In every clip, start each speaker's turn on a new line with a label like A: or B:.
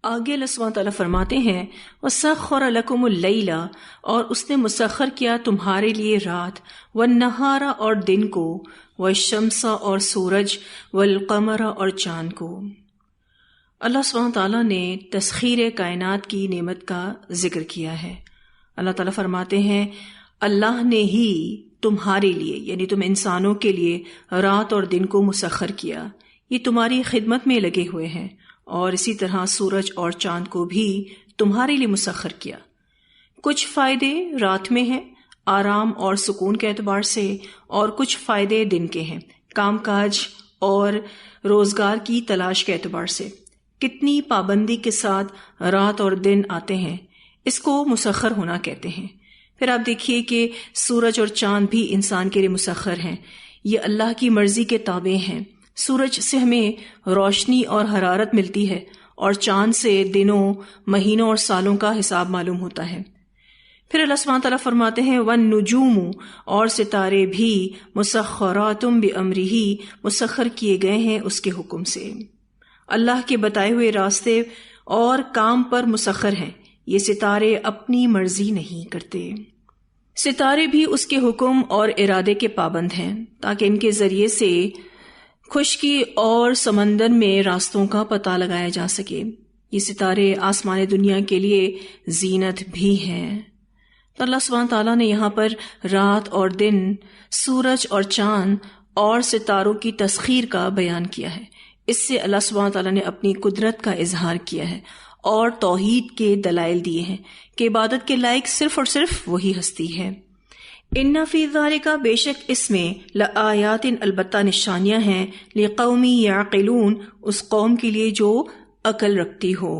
A: آگے اللہ سبحانہ تعالیٰ فرماتے ہیں وَسَخَّرَ لَكُمُ اللَّيْلَ، اور اس نے مسخر کیا تمہارے لیے رات، وَالنَّهَارَ اور دن کو، وَالشَّمْسَ اور سورج، وَالْقَمَرَ اور چاند کو۔ اللہ سبحانہ تعالیٰ نے تسخیر کائنات کی نعمت کا ذکر کیا ہے۔ اللہ تعالیٰ فرماتے ہیں اللہ نے ہی تمہارے لیے، یعنی تم انسانوں کے لیے، رات اور دن کو مسخر کیا، یہ تمہاری خدمت میں لگے ہوئے ہیں، اور اسی طرح سورج اور چاند کو بھی تمہارے لیے مسخر کیا۔ کچھ فائدے رات میں ہیں آرام اور سکون کے اعتبار سے، اور کچھ فائدے دن کے ہیں کام کاج اور روزگار کی تلاش کے اعتبار سے۔ کتنی پابندی کے ساتھ رات اور دن آتے ہیں، اس کو مسخر ہونا کہتے ہیں۔ پھر آپ دیکھیے کہ سورج اور چاند بھی انسان کے لیے مسخر ہیں، یہ اللہ کی مرضی کے تابع ہیں۔ سورج سے ہمیں روشنی اور حرارت ملتی ہے، اور چاند سے دنوں، مہینوں اور سالوں کا حساب معلوم ہوتا ہے۔ پھر اللہ سبحانہ تعالیٰ فرماتے ہیں وَالنُّجُومُ، اور ستارے بھی مُسَخَّرَاتٌ بِأَمْرِهِ، مسخر کیے گئے ہیں اس کے حکم سے۔ اللہ کے بتائے ہوئے راستے اور کام پر مسخر ہیں، یہ ستارے اپنی مرضی نہیں کرتے۔ ستارے بھی اس کے حکم اور ارادے کے پابند ہیں، تاکہ ان کے ذریعے سے خشکی اور سمندر میں راستوں کا پتہ لگایا جا سکے۔ یہ ستارے آسمان دنیا کے لیے زینت بھی ہیں۔ تو اللہ سبحانہ تعالیٰ نے یہاں پر رات اور دن، سورج اور چاند اور ستاروں کی تسخیر کا بیان کیا ہے۔ اس سے اللہ سبحانہ تعالیٰ نے اپنی قدرت کا اظہار کیا ہے اور توحید کے دلائل دیے ہیں کہ عبادت کے لائق صرف اور صرف وہی ہستی ہے۔ ان فی ذالک، بے شک اس میں، لآیات، البتہ نشانیاں ہیں، لقوم یعقلون، اس قوم کے لیے جو عقل رکھتی ہو۔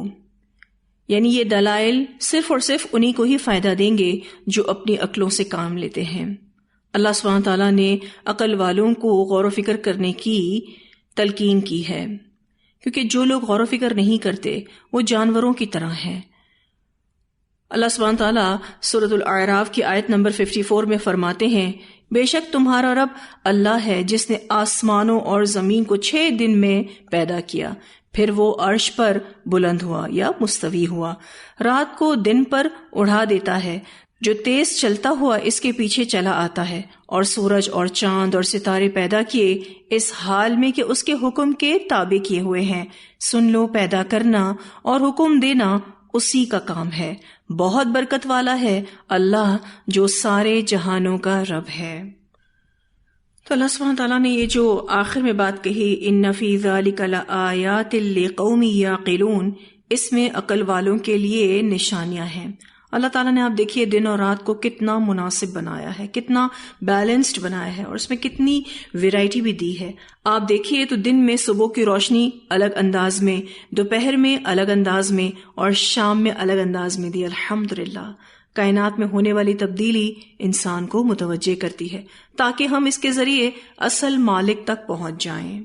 A: یعنی یہ دلائل صرف اور صرف انہی کو ہی فائدہ دیں گے جو اپنی عقلوں سے کام لیتے ہیں۔ اللہ سبحانہ تعالیٰ نے عقل والوں کو غور و فکر کرنے کی تلقین کی ہے، کیونکہ جو لوگ غور و فکر نہیں کرتے وہ جانوروں کی طرح ہیں۔ اللہ سبحانہ تعالیٰ سورۃ الاعراف کی آیت نمبر 54 میں فرماتے ہیں بے شک تمہارا رب اللہ ہے جس نے آسمانوں اور زمین کو 6 دن میں پیدا کیا، پھر وہ عرش پر بلند ہوا یا مستوی ہوا، رات کو دن پر اڑا دیتا ہے، جو تیز چلتا ہوا اس کے پیچھے چلا آتا ہے، اور سورج اور چاند اور ستارے پیدا کیے اس حال میں کہ اس کے حکم کے تابع کیے ہوئے ہیں۔ سن لو، پیدا کرنا اور حکم دینا اسی کا کام ہے، بہت برکت والا ہے اللہ جو سارے جہانوں کا رب ہے۔ تو اللہ سبحانہ تعالیٰ نے یہ جو آخر میں بات کہی ان فی ذالک لآیات لقوم یعقلون، اس میں عقل والوں کے لیے نشانیاں ہیں۔ اللہ تعالیٰ نے آپ دیکھیے دن اور رات کو کتنا مناسب بنایا ہے، کتنا بیلنسڈ بنایا ہے، اور اس میں کتنی ویرائٹی بھی دی ہے۔ آپ دیکھیے تو دن میں صبح کی روشنی الگ انداز میں، دوپہر میں الگ انداز میں، اور شام میں الگ انداز میں دی۔ الحمدللہ کائنات میں ہونے والی تبدیلی انسان کو متوجہ کرتی ہے تاکہ ہم اس کے ذریعے اصل مالک تک پہنچ جائیں۔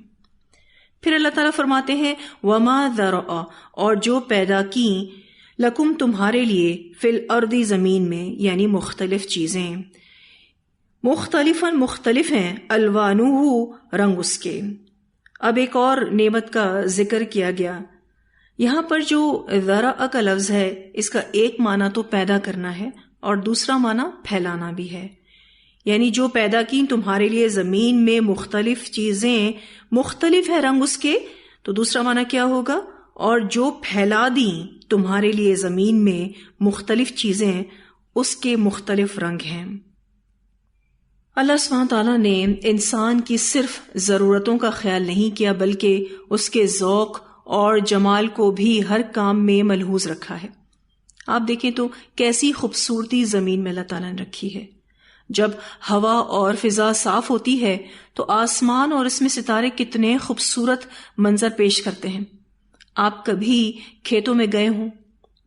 A: پھر اللہ تعالیٰ فرماتے ہیں وَمَا ذَرَأَ، اور جو پیدا کیں، لکم تمہارے لیے، فی الارض زمین میں، یعنی مختلف چیزیں، مختلفاً مختلف ہیں، الوانہ رنگ اس کے۔ اب ایک اور نعمت کا ذکر کیا گیا یہاں پر، جو ذرا کا لفظ ہے اس کا ایک معنی تو پیدا کرنا ہے اور دوسرا معنی پھیلانا بھی ہے، یعنی جو پیدا کی تمہارے لیے زمین میں مختلف چیزیں، مختلف ہے رنگ اس کے، تو دوسرا معنی کیا ہوگا؟ اور جو پھیلا دیں تمہارے لیے زمین میں مختلف چیزیں، اس کے مختلف رنگ ہیں۔ اللہ سبحانہ تعالیٰ نے انسان کی صرف ضرورتوں کا خیال نہیں کیا بلکہ اس کے ذوق اور جمال کو بھی ہر کام میں ملحوظ رکھا ہے۔ آپ دیکھیں تو کیسی خوبصورتی زمین میں اللہ تعالیٰ نے رکھی ہے۔ جب ہوا اور فضا صاف ہوتی ہے تو آسمان اور اس میں ستارے کتنے خوبصورت منظر پیش کرتے ہیں۔ آپ کبھی کھیتوں میں گئے ہوں،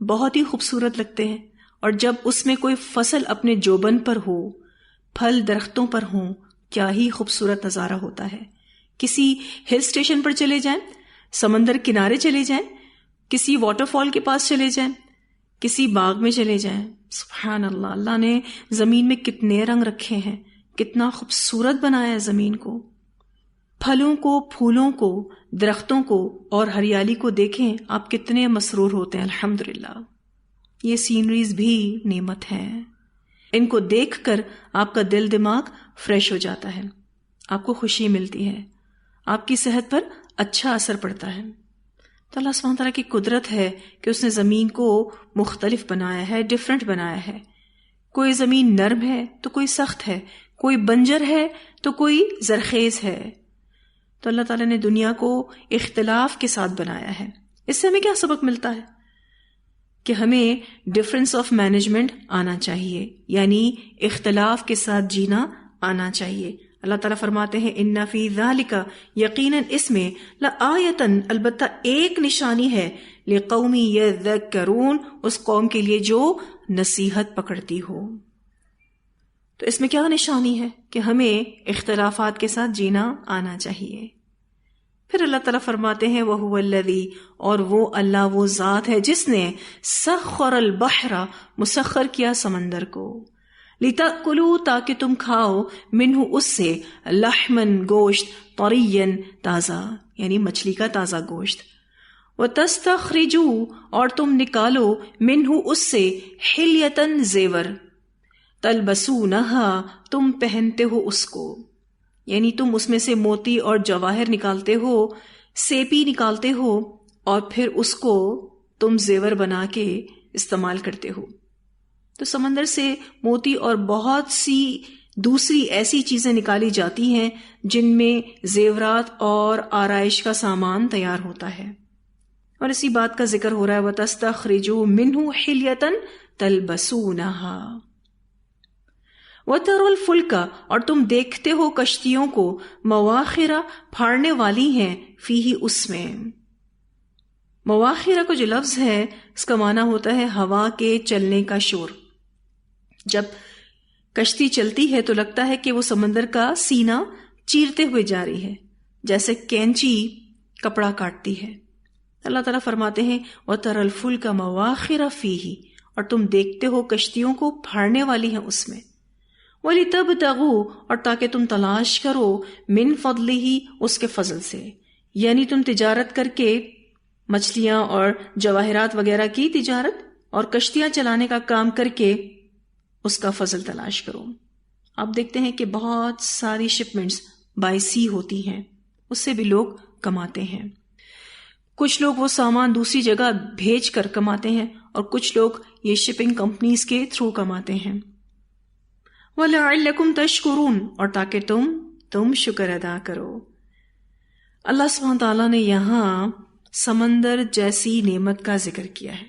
A: بہت ہی خوبصورت لگتے ہیں، اور جب اس میں کوئی فصل اپنے جوبن پر ہو، پھل درختوں پر ہوں، کیا ہی خوبصورت نظارہ ہوتا ہے۔ کسی ہل اسٹیشن پر چلے جائیں، سمندر کنارے چلے جائیں، کسی واٹر فال کے پاس چلے جائیں، کسی باغ میں چلے جائیں، سبحان اللہ، اللہ نے زمین میں کتنے رنگ رکھے ہیں، کتنا خوبصورت بنایا ہے زمین کو۔ پھلوں کو، پھولوں کو، درختوں کو اور ہریالی کو دیکھیں، آپ کتنے مسرور ہوتے ہیں. الحمدللہ، یہ سینریز بھی نعمت ہیں. ان کو دیکھ کر آپ کا دل دماغ فریش ہو جاتا ہے، آپ کو خوشی ملتی ہے، آپ کی صحت پر اچھا اثر پڑتا ہے. تو اللہ سبحانہ تعالیٰ کی قدرت ہے کہ اس نے زمین کو مختلف بنایا ہے، ڈیفرنٹ بنایا ہے. کوئی زمین نرم ہے تو کوئی سخت ہے، کوئی بنجر ہے تو کوئی زرخیز ہے. تو اللہ تعالیٰ نے دنیا کو اختلاف کے ساتھ بنایا ہے. اس سے ہمیں کیا سبق ملتا ہے؟ کہ ہمیں ڈفرینس آف مینجمنٹ آنا چاہیے، یعنی اختلاف کے ساتھ جینا آنا چاہیے. اللہ تعالیٰ فرماتے ہیں ان فی ذالک، یقیناً اس میں، لآیۃ، البتہ ایک نشانی ہے، لقوم یذکرون، اس قوم کے لیے جو نصیحت پکڑتی ہو. تو اس میں کیا نشانی ہے؟ کہ ہمیں اختلافات کے ساتھ جینا آنا چاہیے. پھر اللہ تعالیٰ فرماتے ہیں وَهُوَ الَّذِي، اور وہ اللہ، وہ ذات ہے جس نے سخر البحر، مسخر کیا سمندر کو، لِتَأْكُلُوا، تاکہ تم کھاؤ، منہ اس سے، لحمن، گوشت، طرین، تازہ، یعنی مچھلی کا تازہ گوشت، وَتَسْتَخْرِجُوا، اور تم نکالو، منہ اس سے، حلیتن، زیور، تلبسونہا، تم پہنتے ہو اس کو، یعنی تم اس میں سے موتی اور جواہر نکالتے ہو، سیپی نکالتے ہو، اور پھر اس کو تم زیور بنا کے استعمال کرتے ہو. تو سمندر سے موتی اور بہت سی دوسری ایسی چیزیں نکالی جاتی ہیں جن میں زیورات اور آرائش کا سامان تیار ہوتا ہے. اور اسی بات کا ذکر ہو رہا ہے وَتَسْتَخْرِجُوا مِنْهُ حِلْيَةً تَلْبَسُونَهَا. وَتَرَى الْفُلْكَ، اور تم دیکھتے ہو کشتیوں کو، مواخرہ، پھاڑنے والی ہیں، فیہ، اس میں. مواخرہ کو جو لفظ ہے اس کا معنی ہوتا ہے ہوا کے چلنے کا شور. جب کشتی چلتی ہے تو لگتا ہے کہ وہ سمندر کا سینہ چیرتے ہوئے جا رہی ہے، جیسے کینچی کپڑا کاٹتی ہے. اللہ تعالیٰ فرماتے ہیں وَتَرَى الْفُلْكَ مَوَاخِرَ فِيهِ، اور تم دیکھتے ہو کشتیوں کو پھاڑنے والی ہیں اس میں. وَلِتَبْتَغُوا، اور تاکہ تم تلاش کرو، مِن فَضْلِهِ، اس کے فضل سے، یعنی تم تجارت کر کے، مچھلیاں اور جواہرات وغیرہ کی تجارت اور کشتیاں چلانے کا کام کر کے اس کا فضل تلاش کرو. آپ دیکھتے ہیں کہ بہت ساری شپمنٹس بائی سی ہوتی ہیں، اس سے بھی لوگ کماتے ہیں. کچھ لوگ وہ سامان دوسری جگہ بھیج کر کماتے ہیں، اور کچھ لوگ یہ شپنگ کمپنیز کے تھرو کماتے ہیں. وَلَعَلَّكُمْ تَشْكُرُونَ، اور تاکہ تم شکر ادا کرو. اللہ سبحانہ تعالیٰ نے یہاں سمندر جیسی نعمت کا ذکر کیا ہے.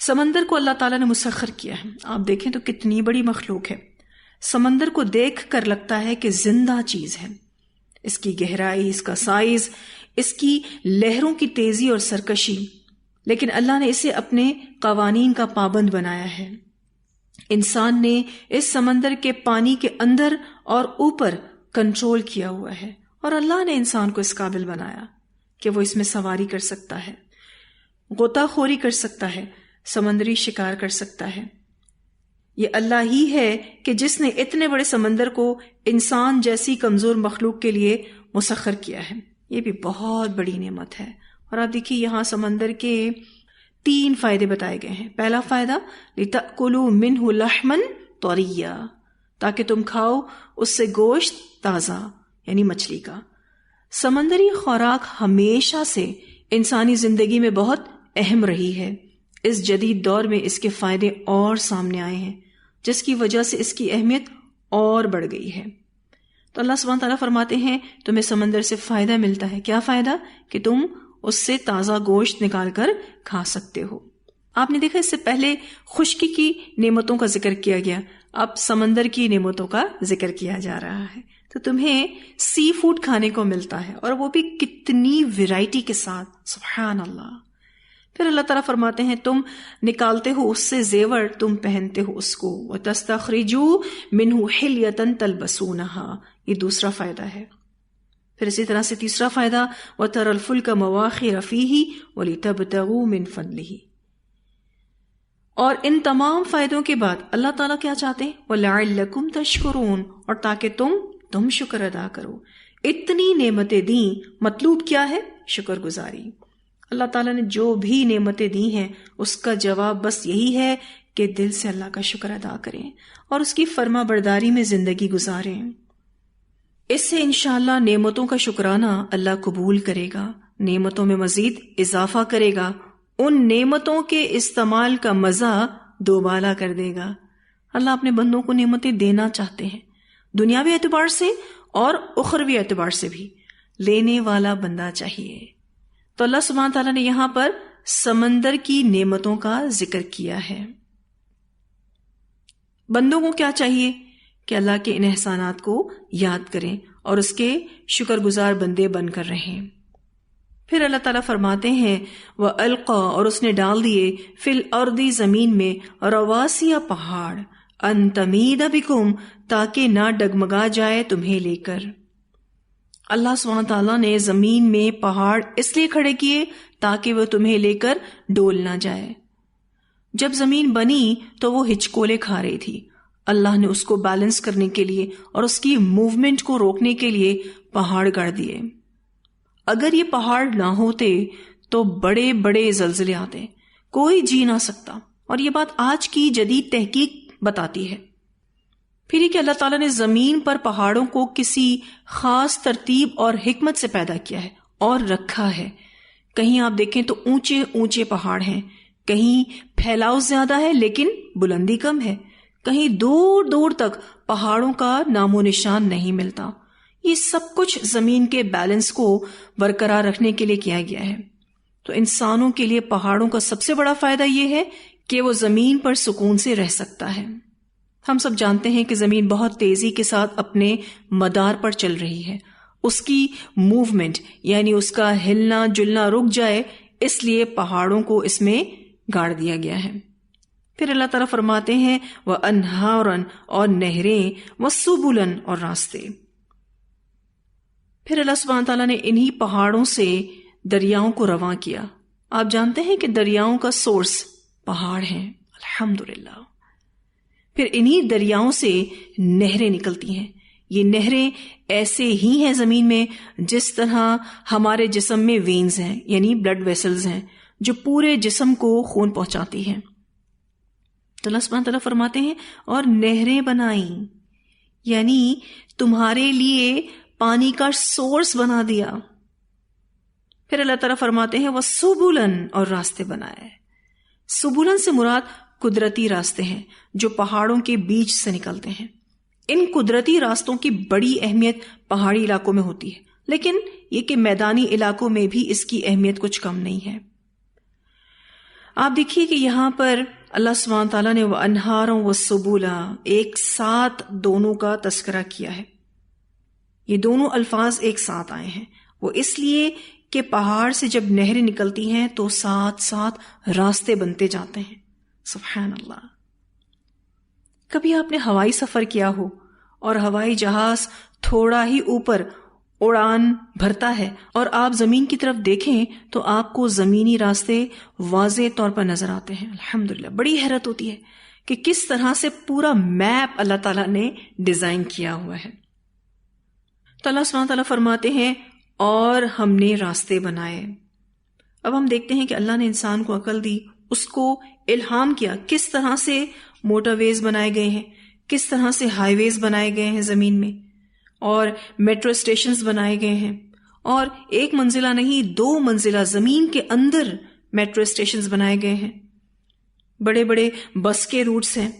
A: سمندر کو اللہ تعالیٰ نے مسخر کیا ہے. آپ دیکھیں تو کتنی بڑی مخلوق ہے. سمندر کو دیکھ کر لگتا ہے کہ زندہ چیز ہے. اس کی گہرائی، اس کا سائز، اس کی لہروں کی تیزی اور سرکشی، لیکن اللہ نے اسے اپنے قوانین کا پابند بنایا ہے. انسان نے اس سمندر کے پانی کے اندر اور اوپر کنٹرول کیا ہوا ہے، اور اللہ نے انسان کو اس قابل بنایا کہ وہ اس میں سواری کر سکتا ہے، غوطہ خوری کر سکتا ہے، سمندری شکار کر سکتا ہے. یہ اللہ ہی ہے کہ جس نے اتنے بڑے سمندر کو انسان جیسی کمزور مخلوق کے لیے مسخر کیا ہے. یہ بھی بہت بڑی نعمت ہے. اور آپ دیکھیے یہاں سمندر کے 3 فائدے بتائے گئے ہیں. پہلا فائدہ لِتَأْكُلُوا مِنْهُ لَحْمًا طَرِيًّا، تاکہ تم کھاؤ اس سے گوشت تازہ، یعنی مچھلی کا. سمندری خوراک ہمیشہ سے انسانی زندگی میں بہت اہم رہی ہے. اس جدید دور میں اس کے فائدے اور سامنے آئے ہیں، جس کی وجہ سے اس کی اہمیت اور بڑھ گئی ہے. تو اللہ سبحانہ تعالیٰ فرماتے ہیں تمہیں سمندر سے فائدہ ملتا ہے. کیا فائدہ؟ کہ تم اس سے تازہ گوشت نکال کر کھا سکتے ہو. آپ نے دیکھا اس سے پہلے خشکی کی نعمتوں کا ذکر کیا گیا، اب سمندر کی نعمتوں کا ذکر کیا جا رہا ہے. تو تمہیں سی فوڈ کھانے کو ملتا ہے، اور وہ بھی کتنی ویرائٹی کے ساتھ. سبحان اللہ. پھر اللہ تعالیٰ فرماتے ہیں تم نکالتے ہو اس سے زیور، تم پہنتے ہو اس کو. وَتَسْتَخْرِجُوا مِنْهُ حِلْيَةً تَلْبَسُونَهَا، یہ دوسرا فائدہ ہے. پھر اسی طرح سے تیسرا فائدہ وَتَرَى الْفُلْكَ مَوَاخِرَ فِيهِ وَلِتَبْتَغُوا مِنْ فَضْلِهِ. اور ان تمام فائدوں کے بعد اللہ تعالیٰ کیا چاہتے ہیں؟ وَلَعَلَّكُمْ تَشْكُرُونَ، اور تاکہ تم شکر ادا کرو. اتنی نعمتیں دیں، مطلوب کیا ہے؟ شکر گزاری۔ اللہ تعالیٰ نے جو بھی نعمتیں دی ہیں اس کا جواب بس یہی ہے کہ دل سے اللہ کا شکر ادا کریں اور اس کی فرما برداری میں زندگی گزاریں۔ اس سے انشاءاللہ نعمتوں کا شکرانہ اللہ قبول کرے گا، نعمتوں میں مزید اضافہ کرے گا، ان نعمتوں کے استعمال کا مزہ دوبالا کر دے گا۔ اللہ اپنے بندوں کو نعمتیں دینا چاہتے ہیں، دنیاوی اعتبار سے اور اخروی اعتبار سے بھی۔ لینے والا بندہ چاہیے۔ تو اللہ سبحانہ تعالیٰ نے یہاں پر سمندر کی نعمتوں کا ذکر کیا ہے۔ بندوں کو کیا چاہیے کہ اللہ کے ان احسانات کو یاد کریں اور اس کے شکر گزار بندے بن کر رہیں۔ پھر اللہ تعالیٰ فرماتے ہیں وَأَلْقَى، اور اس نے ڈال دیے، فِي الْأَرْضِ، زمین میں، رواسیہ، پہاڑ، ان تمید بکم، تاکہ نہ ڈگمگا جائے تمہیں لے کر۔ اللہ سبحانہ تعالیٰ نے زمین میں پہاڑ اس لیے کھڑے کیے تاکہ وہ تمہیں لے کر ڈول نہ جائے۔ جب زمین بنی تو وہ ہچکولے کھا رہی تھی، اللہ نے اس کو بیلنس کرنے کے لیے اور اس کی موومنٹ کو روکنے کے لیے پہاڑ گاڑ دیے۔ اگر یہ پہاڑ نہ ہوتے تو بڑے بڑے زلزلے آتے، کوئی جی نہ سکتا، اور یہ بات آج کی جدید تحقیق بتاتی ہے۔ پھر یہ کہ اللہ تعالیٰ نے زمین پر پہاڑوں کو کسی خاص ترتیب اور حکمت سے پیدا کیا ہے اور رکھا ہے۔ کہیں آپ دیکھیں تو اونچے اونچے پہاڑ ہیں، کہیں پھیلاؤ زیادہ ہے لیکن بلندی کم ہے، کہیں دور دور تک پہاڑوں کا نام و نشان نہیں ملتا۔ یہ سب کچھ زمین کے بیلنس کو برقرار رکھنے کے لیے کیا گیا ہے۔ تو انسانوں کے لیے پہاڑوں کا سب سے بڑا فائدہ یہ ہے کہ وہ زمین پر سکون سے رہ سکتا ہے۔ ہم سب جانتے ہیں کہ زمین بہت تیزی کے ساتھ اپنے مدار پر چل رہی ہے، اس کی موومنٹ یعنی اس کا ہلنا جلنا رک جائے، اس لیے پہاڑوں کو اس میں گاڑ دیا گیا ہے۔ پھر اللہ تعالیٰ فرماتے ہیں وَأَنْهَارًا، اور نہریں، وَسُبُلًا، اور راستے۔ پھر اللہ سبحانہ تعالیٰ نے انہی پہاڑوں سے دریاؤں کو رواں کیا۔ آپ جانتے ہیں کہ دریاؤں کا سورس پہاڑ ہیں، الحمدللہ۔ پھر انہی دریاؤں سے نہریں نکلتی ہیں۔ یہ نہریں ایسے ہی ہیں زمین میں جس طرح ہمارے جسم میں وینز ہیں یعنی بلڈ ویسلز ہیں جو پورے جسم کو خون پہنچاتی ہیں۔ تو اللہ سبحانہ تعالیٰ فرماتے ہیں اور نہریں بنائیں، یعنی تمہارے لیے پانی کا سورس بنا دیا۔ پھر اللہ تعالیٰ فرماتے ہیں وَسُبُلًا، اور راستے بنائے۔ سبولن سے مراد قدرتی راستے ہیں جو پہاڑوں کے بیچ سے نکلتے ہیں۔ ان قدرتی راستوں کی بڑی اہمیت پہاڑی علاقوں میں ہوتی ہے، لیکن یہ کہ میدانی علاقوں میں بھی اس کی اہمیت کچھ کم نہیں ہے۔ آپ دیکھیے کہ یہاں پر اللہ سبحانہ تعالیٰ نے وَأَنْهَارًا وَسُبُلًا ایک ساتھ دونوں کا تذکرہ کیا ہے۔ یہ دونوں الفاظ ایک ساتھ آئے ہیں، وہ اس لیے کہ پہاڑ سے جب نہریں نکلتی ہیں تو ساتھ ساتھ راستے بنتے جاتے ہیں۔ سبحان اللہ۔ کبھی آپ نے ہوائی سفر کیا ہو اور ہوائی جہاز تھوڑا ہی اوپر اڑان بھرتا ہے اور آپ زمین کی طرف دیکھیں تو آپ کو زمینی راستے واضح طور پر نظر آتے ہیں۔ الحمدللہ، بڑی حیرت ہوتی ہے کہ کس طرح سے پورا میپ اللہ تعالیٰ نے ڈیزائن کیا ہوا ہے۔ تو اللہ سبحانہ تعالیٰ فرماتے ہیں اور ہم نے راستے بنائے۔ اب ہم دیکھتے ہیں کہ اللہ نے انسان کو عقل دی، اس کو الہام کیا کس طرح سے موٹر ویز بنائے گئے ہیں، کس طرح سے ہائی ویز بنائے گئے ہیں زمین میں، اور میٹرو اسٹیشنز بنائے گئے ہیں، اور ایک منزلہ نہیں 2 منزلہ زمین کے اندر میٹرو اسٹیشنز بنائے گئے ہیں۔ بڑے بڑے بس کے روٹس ہیں،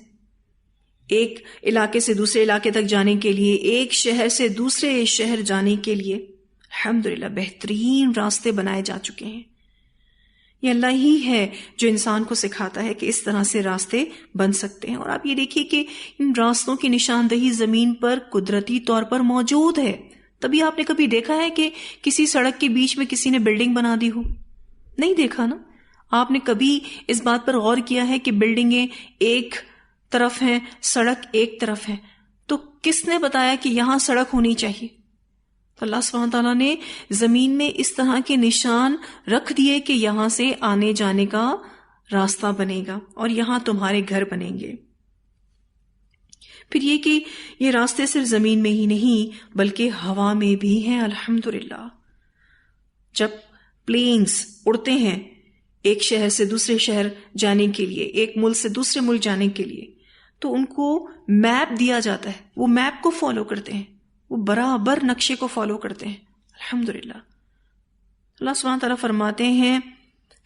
A: ایک علاقے سے دوسرے علاقے تک جانے کے لیے، ایک شہر سے دوسرے شہر جانے کے لیے الحمدللہ بہترین راستے بنائے جا چکے ہیں۔ یہ اللہ ہی ہے جو انسان کو سکھاتا ہے کہ اس طرح سے راستے بن سکتے ہیں۔ اور آپ یہ دیکھیے کہ ان راستوں کی نشاندہی زمین پر قدرتی طور پر موجود ہے۔ تبھی آپ نے کبھی دیکھا ہے کہ کسی سڑک کے بیچ میں کسی نے بلڈنگ بنا دی ہو؟ نہیں دیکھا نا۔ آپ نے کبھی اس بات پر غور کیا ہے کہ بلڈنگیں ایک طرف ہیں، سڑک ایک طرف ہے، تو کس نے بتایا کہ یہاں سڑک ہونی چاہیے؟ تو اللہ سبحانہ تعالیٰ نے زمین میں اس طرح کے نشان رکھ دیے کہ یہاں سے آنے جانے کا راستہ بنے گا اور یہاں تمہارے گھر بنیں گے۔ پھر یہ کہ یہ راستے صرف زمین میں ہی نہیں بلکہ ہوا میں بھی ہیں. الحمدللہ جب پلینز اڑتے ہیں ایک شہر سے دوسرے شہر جانے کے لیے، ایک ملک سے دوسرے ملک جانے کے لیے، تو ان کو میپ دیا جاتا ہے، وہ میپ کو فالو کرتے ہیں، وہ برابر نقشے کو فالو کرتے ہیں. الحمدللہ. اللہ سبحانہ تعالیٰ فرماتے ہیں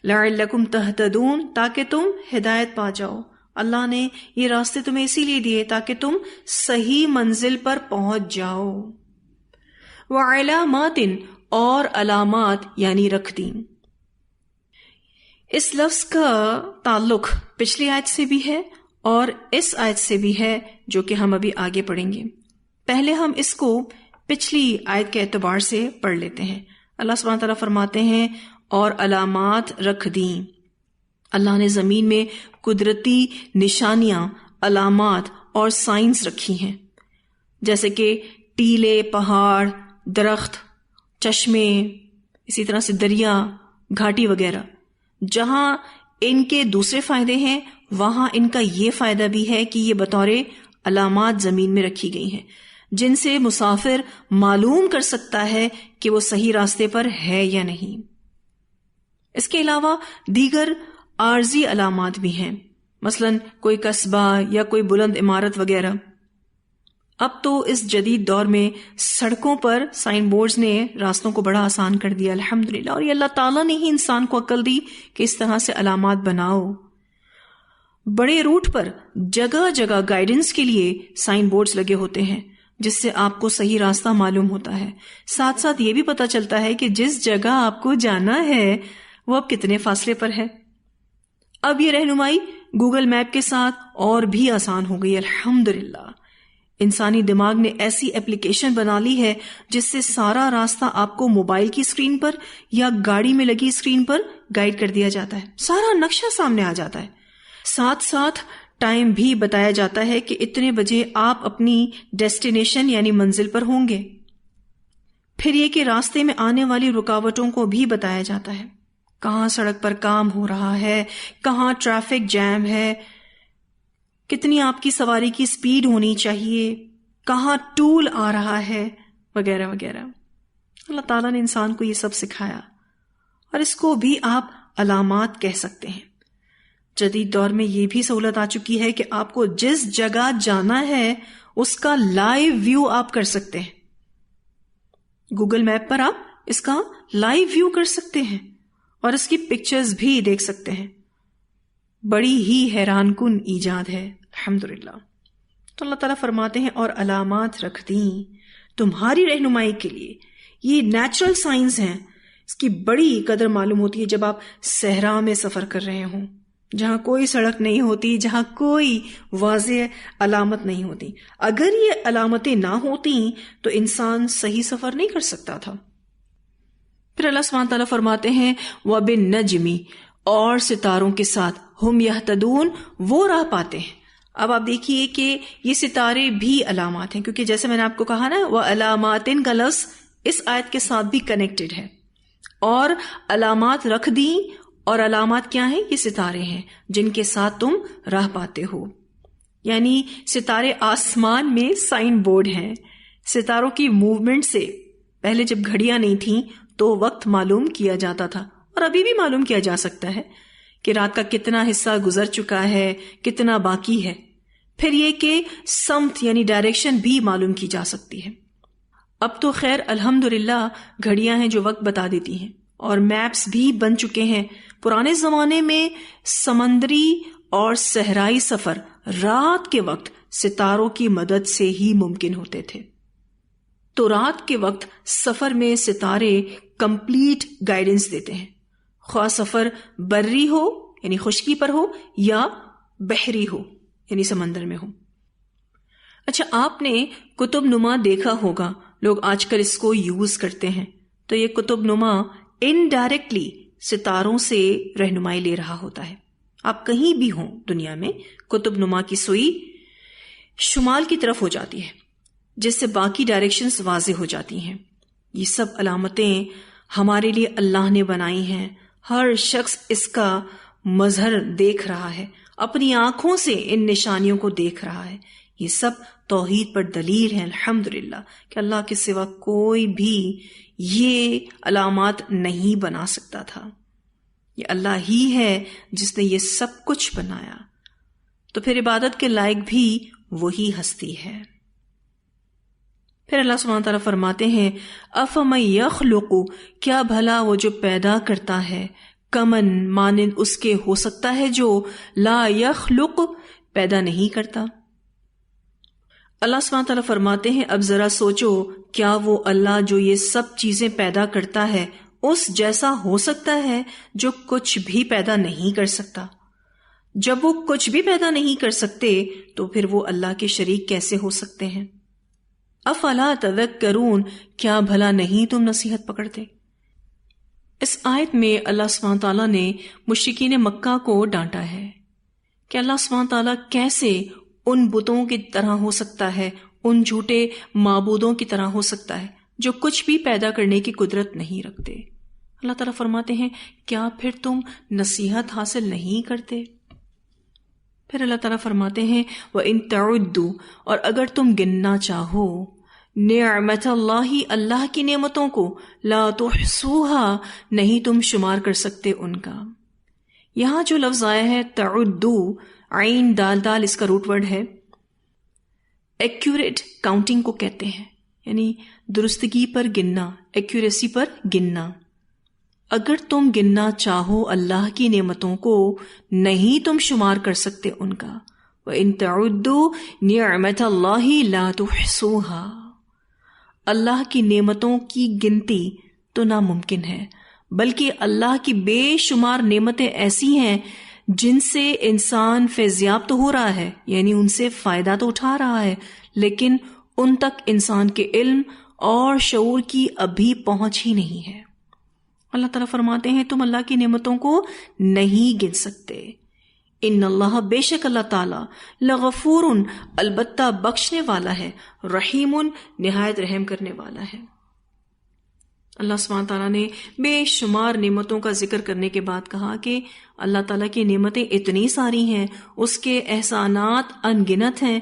A: لعلکم تہتدون، تاکہ تم ہدایت پا جاؤ. اللہ نے یہ راستے تمہیں اسی لیے دیے تاکہ تم صحیح منزل پر پہنچ جاؤ. وعلامات، اور علامات یعنی رکھدین. اس لفظ کا تعلق پچھلی آیت سے بھی ہے اور اس آیت سے بھی ہے جو کہ ہم ابھی آگے پڑھیں گے. پہلے ہم اس کو پچھلی آیت کے اعتبار سے پڑھ لیتے ہیں. اللہ سبحانہ تعالیٰ فرماتے ہیں اور علامات رکھ دیں. اللہ نے زمین میں قدرتی نشانیاں، علامات اور سائنس رکھی ہیں، جیسے کہ ٹیلے، پہاڑ، درخت، چشمے، اسی طرح سے دریا، گھاٹی وغیرہ. جہاں ان کے دوسرے فائدے ہیں وہاں ان کا یہ فائدہ بھی ہے کہ یہ بطور علامات زمین میں رکھی گئی ہیں جن سے مسافر معلوم کر سکتا ہے کہ وہ صحیح راستے پر ہے یا نہیں. اس کے علاوہ دیگر عارضی علامات بھی ہیں، مثلا کوئی قصبہ یا کوئی بلند عمارت وغیرہ. اب تو اس جدید دور میں سڑکوں پر سائن بورڈز نے راستوں کو بڑا آسان کر دیا الحمدللہ، اور یہ اللہ تعالیٰ نے ہی انسان کو عقل دی کہ اس طرح سے علامات بناؤ. بڑے روٹ پر جگہ جگہ گائیڈنس کے لیے سائن بورڈز لگے ہوتے ہیں جس سے آپ کو صحیح راستہ معلوم ہوتا ہے. ساتھ ساتھ یہ بھی پتہ چلتا ہے کہ جس جگہ آپ کو جانا ہے وہ اب کتنے فاصلے پر ہے. اب یہ رہنمائی گوگل میپ کے ساتھ اور بھی آسان ہو گئی الحمدللہ. انسانی دماغ نے ایسی اپلیکیشن بنا لی ہے جس سے سارا راستہ آپ کو موبائل کی اسکرین پر یا گاڑی میں لگی اسکرین پر گائیڈ کر دیا جاتا ہے. سارا نقشہ سامنے آ جاتا ہے. ساتھ ساتھ ٹائم بھی بتایا جاتا ہے کہ اتنے بجے آپ اپنی ڈیسٹینیشن یعنی منزل پر ہوں گے. پھر یہ کہ راستے میں آنے والی رکاوٹوں کو بھی بتایا جاتا ہے، کہاں سڑک پر کام ہو رہا ہے، کہاں ٹریفک جیم ہے، کتنی آپ کی سواری کی سپیڈ ہونی چاہیے، کہاں ٹول آ رہا ہے، وغیرہ وغیرہ. اللہ تعالیٰ نے انسان کو یہ سب سکھایا اور اس کو بھی آپ علامات کہہ سکتے ہیں. جدید دور میں یہ بھی سہولت آ چکی ہے کہ آپ کو جس جگہ جانا ہے اس کا لائیو ویو آپ کر سکتے ہیں. گوگل میپ پر آپ اس کا لائیو ویو کر سکتے ہیں اور اس کی پکچرز بھی دیکھ سکتے ہیں. بڑی ہی حیران کن ایجاد ہے الحمدللہ. تو اللہ تعالیٰ فرماتے ہیں اور علامات رکھ دیں تمہاری رہنمائی کے لیے. یہ نیچرل سائنس ہیں، اس کی بڑی قدر معلوم ہوتی ہے جب آپ صحرا میں سفر کر رہے ہوں، جہاں کوئی سڑک نہیں ہوتی، جہاں کوئی واضح علامت نہیں ہوتی. اگر یہ علامتیں نہ ہوتی تو انسان صحیح سفر نہیں کر سکتا تھا. پھر اللہ سبحانہ تعالیٰ فرماتے ہیں وَبِالنَّجْمِ، اور ستاروں کے ساتھ، ہم یہتدون، وہ راہ پاتے ہیں. اب آپ دیکھیے کہ یہ ستارے بھی علامات ہیں، کیونکہ جیسے میں نے آپ کو کہا نا وَعَلَامَاتٍ کا لفظ اس آیت کے ساتھ بھی کنیکٹڈ ہے. اور علامات رکھ دیں، اور علامات کیا ہیں؟ یہ ستارے ہیں جن کے ساتھ تم راہ پاتے ہو. یعنی ستارے آسمان میں سائن بورڈ ہیں. ستاروں کی موومنٹ سے پہلے جب گھڑیاں نہیں تھیں تو وقت معلوم کیا جاتا تھا، اور ابھی بھی معلوم کیا جا سکتا ہے کہ رات کا کتنا حصہ گزر چکا ہے، کتنا باقی ہے. پھر یہ کہ سمت یعنی ڈائریکشن بھی معلوم کی جا سکتی ہے. اب تو خیر الحمدللہ گھڑیاں ہیں جو وقت بتا دیتی ہیں، اور میپس بھی بن چکے ہیں. پرانے زمانے میں سمندری اور صحرائی سفر رات کے وقت ستاروں کی مدد سے ہی ممکن ہوتے تھے. تو رات کے وقت سفر میں ستارے کمپلیٹ گائیڈنس دیتے ہیں، خواہ سفر بری ہو یعنی خشکی پر ہو یا بحری ہو یعنی سمندر میں ہو. اچھا، آپ نے کتب نما دیکھا ہوگا، لوگ آج کل اس کو یوز کرتے ہیں. تو یہ کتب نما انڈائریکٹلی ستاروں سے رہنمائی لے رہا ہوتا ہے. آپ کہیں بھی ہوں دنیا میں، کتب نما کی سوئی شمال کی طرف ہو جاتی ہے جس سے باقی ڈائریکشنز واضح ہو جاتی ہیں. یہ سب علامتیں ہمارے لیے اللہ نے بنائی ہیں. ہر شخص اس کا مظہر دیکھ رہا ہے، اپنی آنکھوں سے ان نشانیوں کو دیکھ رہا ہے. یہ سب توحید پر دلیل ہے الحمدللہ کہ اللہ کے سوا کوئی بھی یہ علامات نہیں بنا سکتا تھا. یہ اللہ ہی ہے جس نے یہ سب کچھ بنایا، تو پھر عبادت کے لائق بھی وہی ہستی ہے. پھر اللہ سبحانہ تعالیٰ فرماتے ہیں افمن یخلق، کیا بھلا وہ جو پیدا کرتا ہے، کمن مانند اس کے ہو سکتا ہے جو لا یخلق پیدا نہیں کرتا. اللہ سبحانہ تعالیٰ فرماتے ہیں اب ذرا سوچو، کیا وہ اللہ جو یہ سب چیزیں پیدا کرتا ہے اس جیسا ہو سکتا ہے جو کچھ بھی پیدا نہیں کر سکتا؟ جب وہ کچھ بھی پیدا نہیں کر سکتے تو پھر وہ اللہ کے شریک کیسے ہو سکتے ہیں؟ افلا تذکرون، کیا بھلا نہیں تم نصیحت پکڑتے؟ اس آیت میں اللہ سبحانہ تعالیٰ نے مشرکین مکہ کو ڈانٹا ہے کہ اللہ سبحانہ تعالیٰ کیسے ان بتوں کی طرح ہو سکتا ہے، ان جھوٹے معبودوں کی طرح ہو سکتا ہے جو کچھ بھی پیدا کرنے کی قدرت نہیں رکھتے. اللہ تعالیٰ فرماتے ہیں کیا پھر تم نصیحت حاصل نہیں کرتے؟ پھر اللہ تعالیٰ فرماتے ہیں وَإِن تَعُدُّوا، اور اگر تم گننا چاہو نعمت اللہ، اللہ کی نعمتوں کو، لا تحصوها، نہیں تم شمار کر سکتے ان کا. یہاں جو لفظ آیا ہے تعدو، عین دال دال اس کا روٹ ورڈ ہے. ایکوریٹ کاؤنٹنگ کو کہتے ہیں، یعنی درستگی پر گننا، ایکوریسی پر گننا. اگر تم گننا چاہو اللہ کی نعمتوں کو نہیں تم شمار کر سکتے ان کا. وَإِن تَعُدُّوا نِعْمَتَ اللَّهِ لَا تُحْصُوهَا، اللہ کی نعمتوں کی گنتی تو ناممکن ہے، بلکہ اللہ کی بے شمار نعمتیں ایسی ہیں جن سے انسان فیضیاب تو ہو رہا ہے، یعنی ان سے فائدہ تو اٹھا رہا ہے، لیکن ان تک انسان کے علم اور شعور کی ابھی پہنچ ہی نہیں ہے. اللہ تعالیٰ فرماتے ہیں تم اللہ کی نعمتوں کو نہیں گن سکتے. ان اللہ، بے شک اللہ تعالیٰ، لغفور، البتہ بخشنے والا ہے، رحیم، نہایت رحم کرنے والا ہے. اللہ سبحانہ تعالیٰ نے بے شمار نعمتوں کا ذکر کرنے کے بعد کہا کہ اللہ تعالیٰ کی نعمتیں اتنی ساری ہیں، اس کے احسانات ان گنت ہیں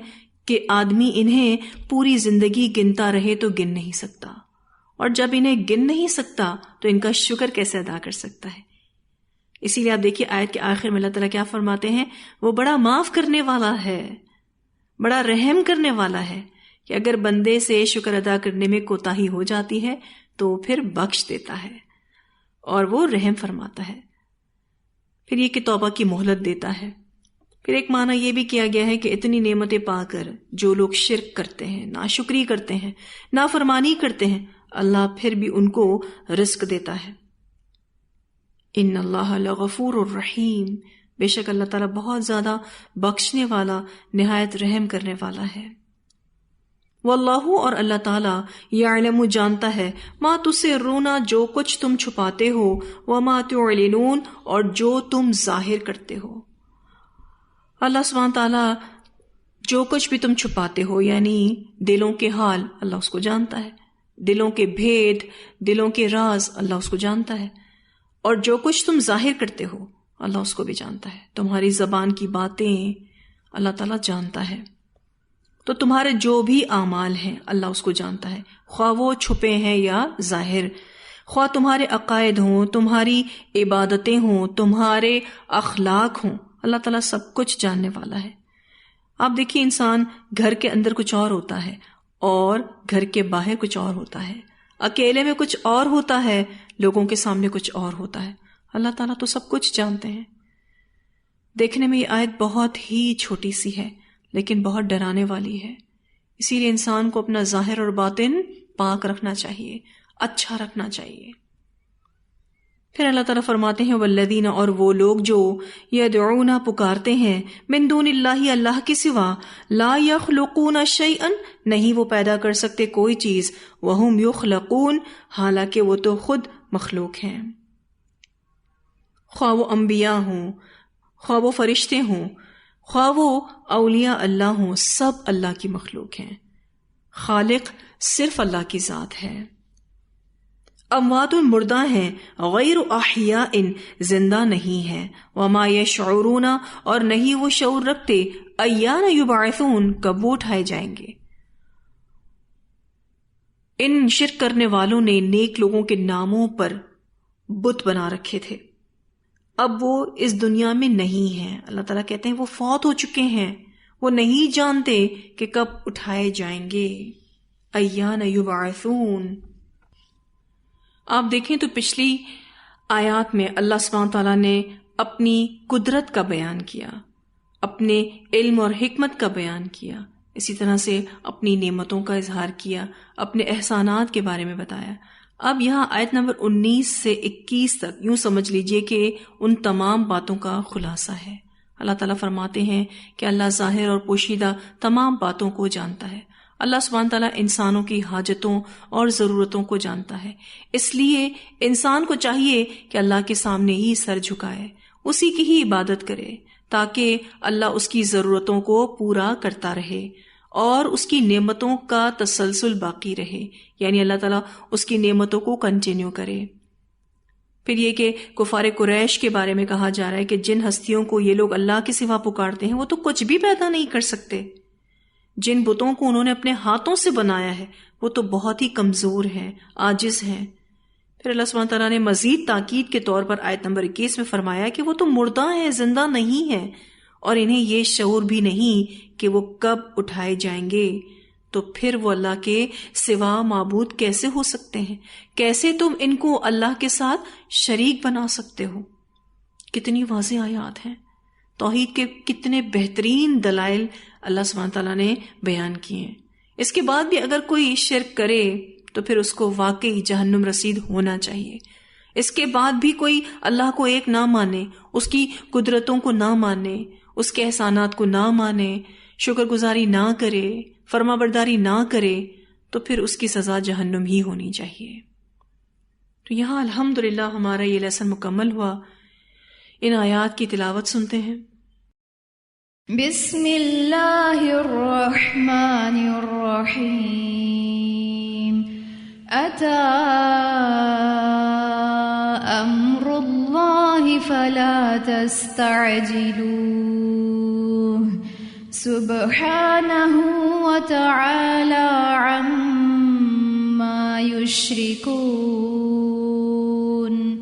A: کہ آدمی انہیں پوری زندگی گنتا رہے تو گن نہیں سکتا، اور جب انہیں گن نہیں سکتا تو ان کا شکر کیسے ادا کر سکتا ہے. اسی لیے آپ دیکھیے آیت کے آخر میں اللہ تعالیٰ کیا فرماتے ہیں، وہ بڑا معاف کرنے والا ہے، بڑا رحم کرنے والا ہے، کہ اگر بندے سے شکر ادا کرنے میں کوتاہی ہو جاتی ہے تو پھر بخش دیتا ہے اور وہ رحم فرماتا ہے. پھر یہ کہ توبہ کی مہلت دیتا ہے. پھر ایک معنی یہ بھی کیا گیا ہے کہ اتنی نعمتیں پا کر جو لوگ شرک کرتے ہیں، ناشکری کرتے ہیں، نافرمانی کرتے ہیں، اللہ پھر بھی ان کو رزق دیتا ہے. ان اللہ لغفور الرحیم، بے شک اللہ تعالیٰ بہت زیادہ بخشنے والا، نہایت رحم کرنے والا ہے. واللہ، اور اللہ تعالیٰ، یعلم، جانتا ہے، ما تسرون، جو کچھ تم چھپاتے ہو، وما تعلنون، اور جو تم ظاہر کرتے ہو. اللہ سبحانہ تعالیٰ جو کچھ بھی تم چھپاتے ہو، یعنی دلوں کے حال، اللہ اس کو جانتا ہے، دلوں کے بھید، دلوں کے راز، اللہ اس کو جانتا ہے، اور جو کچھ تم ظاہر کرتے ہو اللہ اس کو بھی جانتا ہے. تمہاری زبان کی باتیں اللہ تعالیٰ جانتا ہے. تو تمہارے جو بھی اعمال ہیں اللہ اس کو جانتا ہے، خواہ وہ چھپے ہیں یا ظاہر، خواہ تمہارے عقائد ہوں، تمہاری عبادتیں ہوں، تمہارے اخلاق ہوں، اللہ تعالیٰ سب کچھ جاننے والا ہے. آپ دیکھیے انسان گھر کے اندر کچھ اور ہوتا ہے اور گھر کے باہر کچھ اور ہوتا ہے، اکیلے میں کچھ اور ہوتا ہے، لوگوں کے سامنے کچھ اور ہوتا ہے. اللہ تعالیٰ تو سب کچھ جانتے ہیں. دیکھنے میں یہ آیت بہت ہی چھوٹی سی ہے لیکن بہت ڈرانے والی ہے. اسی لیے انسان کو اپنا ظاہر اور باطن پاک رکھنا چاہیے، اچھا رکھنا چاہیے. پھر اللہ تعالیٰ فرماتے ہیں والذین، اور وہ لوگ جو یدعون، پکارتے ہیں، من دون اللہ، اللہ کے سوا، لا یخلقون شیئا، نہیں وہ پیدا کر سکتے کوئی چیز، وہم یخلقون، حالانکہ وہ تو خود مخلوق ہیں. خواہ وہ انبیاء ہوں، خواہ وہ فرشتے ہوں، خواہ وہ اولیاء اللہ ہوں، سب اللہ کی مخلوق ہیں. خالق صرف اللہ کی ذات ہے. اموات، مردہ ہیں، غیر احیاء، زندہ نہیں ہیں. وما یشعرون، اور نہیں وہ شعور رکھتے، ایان یبعثون، کب وہ اٹھائے جائیں گے۔ ان شرک کرنے والوں نے نیک لوگوں کے ناموں پر بت بنا رکھے تھے، اب وہ اس دنیا میں نہیں ہیں۔ اللہ تعالیٰ کہتے ہیں وہ فوت ہو چکے ہیں، وہ نہیں جانتے کہ کب اٹھائے جائیں گے۔ ایان یبعثون۔ آپ دیکھیں تو پچھلی آیات میں اللہ سبحانہ تعالیٰ نے اپنی قدرت کا بیان کیا، اپنے علم اور حکمت کا بیان کیا، اسی طرح سے اپنی نعمتوں کا اظہار کیا، اپنے احسانات کے بارے میں بتایا۔ اب یہاں آیت نمبر 19 سے 21 تک یوں سمجھ لیجئے کہ ان تمام باتوں کا خلاصہ ہے۔ اللہ تعالیٰ فرماتے ہیں کہ اللہ ظاہر اور پوشیدہ تمام باتوں کو جانتا ہے۔ اللہ سبحانہ تعالیٰ انسانوں کی حاجتوں اور ضرورتوں کو جانتا ہے، اس لیے انسان کو چاہیے کہ اللہ کے سامنے ہی سر جھکائے، اسی کی ہی عبادت کرے، تاکہ اللہ اس کی ضرورتوں کو پورا کرتا رہے اور اس کی نعمتوں کا تسلسل باقی رہے، یعنی اللہ تعالیٰ اس کی نعمتوں کو کنٹینیو کرے۔ پھر یہ کہ کفار قریش کے بارے میں کہا جا رہا ہے کہ جن ہستیوں کو یہ لوگ اللہ کے سوا پکارتے ہیں وہ تو کچھ بھی پیدا نہیں کر سکتے، جن بتوں کو انہوں نے اپنے ہاتھوں سے بنایا ہے وہ تو بہت ہی کمزور ہیں، عاجز ہیں۔ پھر اللہ سبحانہ تعالیٰ نے مزید تاکید کے طور پر آیت نمبر 21 میں فرمایا کہ وہ تو مردہ ہیں، زندہ نہیں ہیں، اور انہیں یہ شعور بھی نہیں کہ وہ کب اٹھائے جائیں گے، تو پھر وہ اللہ کے سوا معبود کیسے ہو سکتے ہیں؟ کیسے تم ان کو اللہ کے ساتھ شریک بنا سکتے ہو؟ کتنی واضح آیات ہیں، توحید کے کتنے بہترین دلائل اللہ سبحانہ تعالیٰ نے بیان کیے ہیں۔ اس کے بعد بھی اگر کوئی شرک کرے تو پھر اس کو واقعی جہنم رسید ہونا چاہیے۔ اس کے بعد بھی کوئی اللہ کو ایک نہ مانے، اس کی قدرتوں کو نہ مانے، اس کے احسانات کو نہ مانے، شکر گزاری نہ کرے، فرما برداری نہ کرے، تو پھر اس کی سزا جہنم ہی ہونی چاہیے۔ تو یہاں الحمدللہ ہمارا یہ لیسن مکمل ہوا۔ ان آیات کی تلاوت سنتے ہیں۔
B: بسم اللہ الرحمن الرحیم۔ اتی امر اللہ فلا تستعجلوہ سبحانہ وتعالی عما یشرکون۔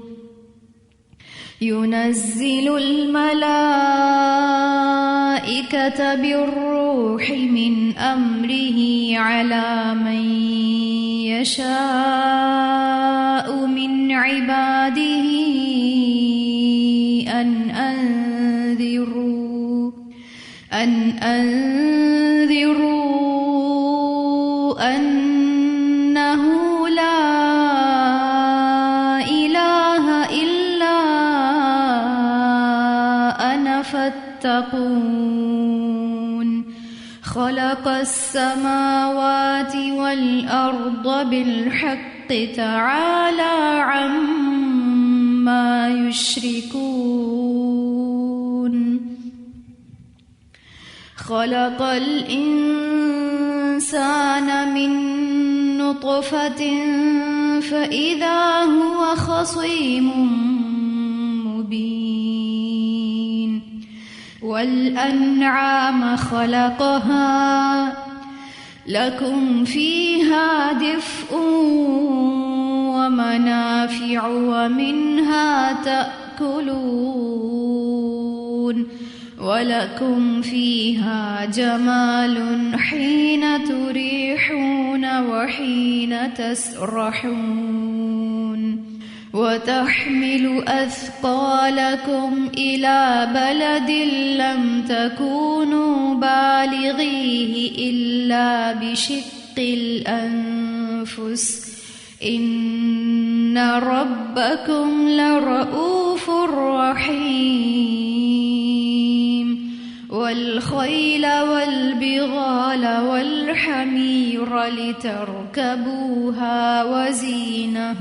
B: ينزل الملائكة بالروح من أمره على من يشاء من عباده أن أنذروا أنه لا إله إلا أنا فاتقون۔ خلق السماوات والأرض بالحق تعالى عما يشركون۔ خلق الإنسان من نطفة فإذا هو خصيم مبين۔ والأنعام خلقها لكم فيها دفء ومنافع ومنها تأكلون وَلَكُمْ فِيهَا جَمَالٌ حِينَ تُرِيحُونَ وَحِينَ تَسْرَحُونَ وَتَحْمِلُ أَثْقَالَكُمْ إِلَى بَلَدٍ لَّمْ تَكُونُوا بَالِغِيهِ إِلَّا بِشِقِّ الْأَنفُسِ إِنَّ رَبَّكُمْ لَرَءُوفٌ رَّحِيمٌ وَالْخَيْلَ وَالْبِغَالَ وَالْحَمِيرَ لِتَرْكَبُوهَا وَزِينَةً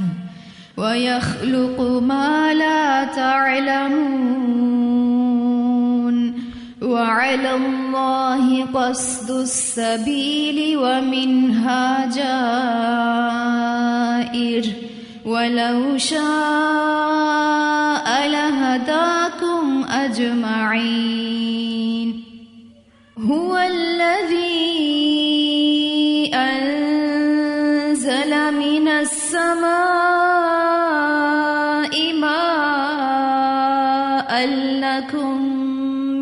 B: وَيَخْلُقُ مَا لَا تَعْلَمُونَ وَعَلَى اللَّهِ قَصْدُ السَّبِيلِ وَمِنْهَا جَائِرٌ وَلَوْ شَاءَ لَهَدَاكُمْ أَجْمَعِينَ۔ هو الذي أنزل من السماء ماء لكم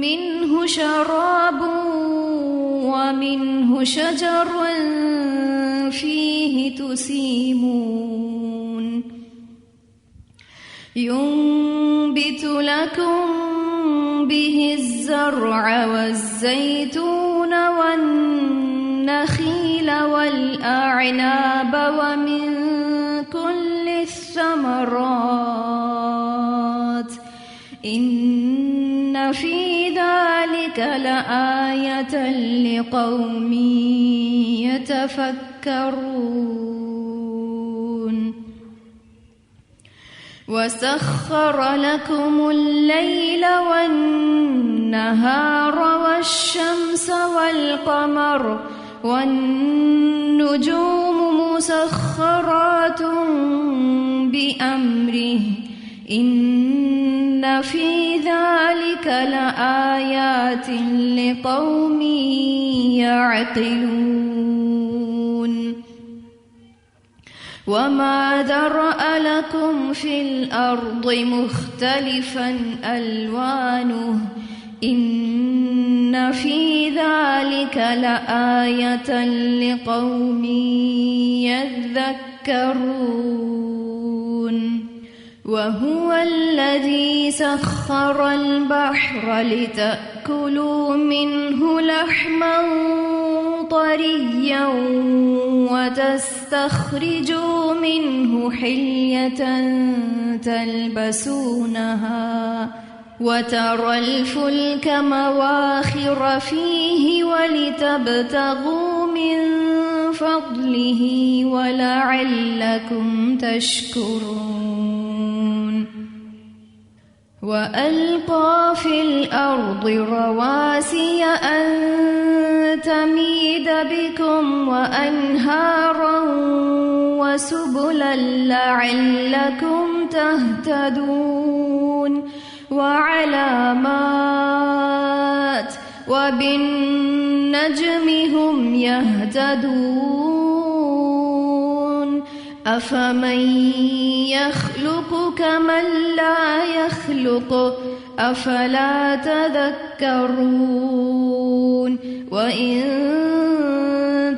B: منه شراب ومنه شجر فيه تسيمون ينبت لكم به الزرع والزيتون والنخيل والأعناب ومن كل الثمرات إن في ذلك لآية لقوم يتفكرون وسخر لكم الليل والنهار والشمس والقمر والنجوم مسخرات بأمره إن في ذلك لآيات لقوم يعقلون وما ذرأ لكم في الأرض مختلفا ألوانه إن في ذلك لآية لقوم يذكرون وهو الذي سخر البحر لتأكلوا منه لحما طريا وتستخرجوا منه حلية تلبسونها وترى الفلك مواخر فيه ولتبتغوا من فضله ولعلكم تشكرون وألقى في الأرض رواسي أن تميد بكم وأنهارا وسبلا لعلكم تهتدون وعلامات وبالنجم هم يهتدون أفمن يخلق كمن لا يخلق أفلا تذكرون وإن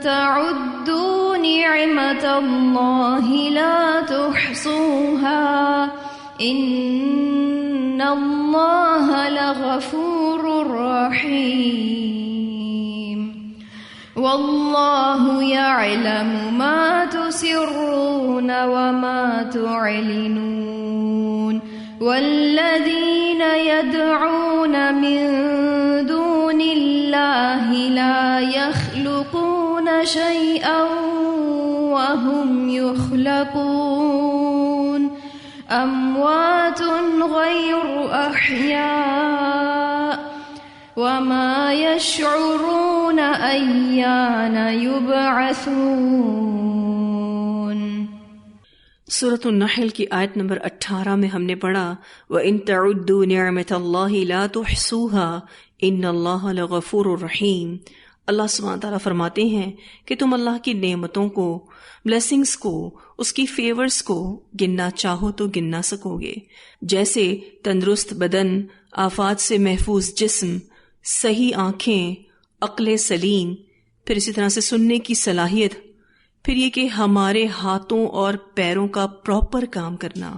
B: تعدوا نعمة الله لا تحصوها إن الله لغفور رحيم والله يعلم ما تسرون وما تعلنون والذين يدعون من دون الله لا يخلقون شيئا وهم يخلقون أموات غير أحياء وما يشعرون أيان يبعثون۔
A: سورۃ النحل کی آیت نمبر 18 میں ہم نے پڑھا وَإِن تَعُدُّوا نِعْمَةَ اللَّهِ لَا تُحْصُوهَا إِنَّ اللَّهَ لَغَفُورٌ رَحِيمٌ۔ اللہ سبحانہ تعالیٰ فرماتے ہیں کہ تم اللہ کی نعمتوں کو، بلیسنگز کو، اس کی فیورز کو گننا چاہو تو گن نہ سکو گے، جیسے تندرست بدن، آفات سے محفوظ جسم، صحیح آنکھیں، عقل سلیم، پھر اسی طرح سے سننے کی صلاحیت، پھر یہ کہ ہمارے ہاتھوں اور پیروں کا پراپر کام کرنا،